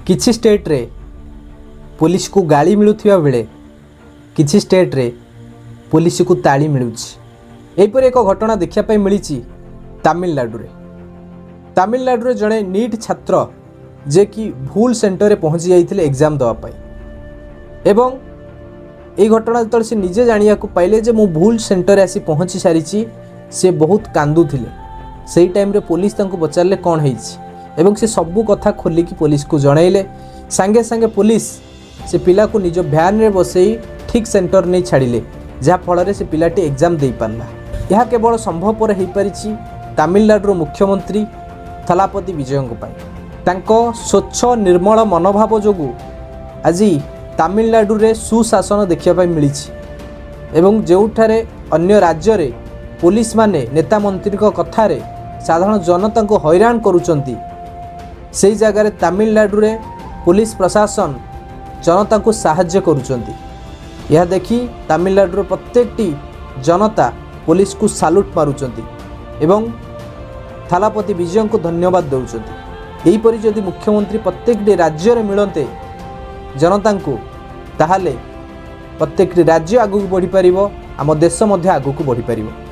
किछि स्टेट रे पुलिस को गाली मिलुथिबा बेले किछि स्टेट रे पुलिस को ताली मिलुछि। एहिपर एक घटना देखा पाई मिली तमिलनाडु रे। तमिलनाडु रे जड़े नीट छात्र जे कि भूल सेंटर रे पहुंची जाइथिले एग्जाम दवा पाई एवं এই घटना जो से निजे जानिया को पाइले जे मु भूल सेंटर आसी पहुंची सारी से बहुत कांदुथिले। सेही टाइम रे पुलिस तांको पचारले कौन होईछि एवं से सबू कथा खोलिकी पुलिस को जणाइले। सांगे सांगे पुलिस से पिला को निज भ्यान रे बसई ठीक सेंटर नहीं छाड़िले जहाँ फल से पिलाटी एग्जाम दे पारला। यह केवल संभव पर हो पारिछि तमिलनाडु मुख्यमंत्री थलापति विजयंक पाई। तांको स्वच्छ निर्मल मनोभाव जोगु आज तमिलनाडु रे सुशासन देखा पाई मिली एवं जोठारे अन्य राज्य रे पुलिस माने नेता मंत्री को कथारे साधारण जनता को हैरान करुचंती से जगार तमिलनाडु रे पुलिस प्रशासन जनता को साहाय्य करुचंती। यह देखी तमिलनाडु प्रत्येकटी जनता पुलिस को सालूट मारुचंती एवं थालापति विजय को धन्यवाद दौरान। यहीपरि जदि मुख्यमंत्री प्रत्येकटी राज्य रे मिलते जनता को ताहले प्रत्येकटी राज्य आगू बढ़ी पारिबो, आम देश मध्य आगू बढ़ी पारिबो।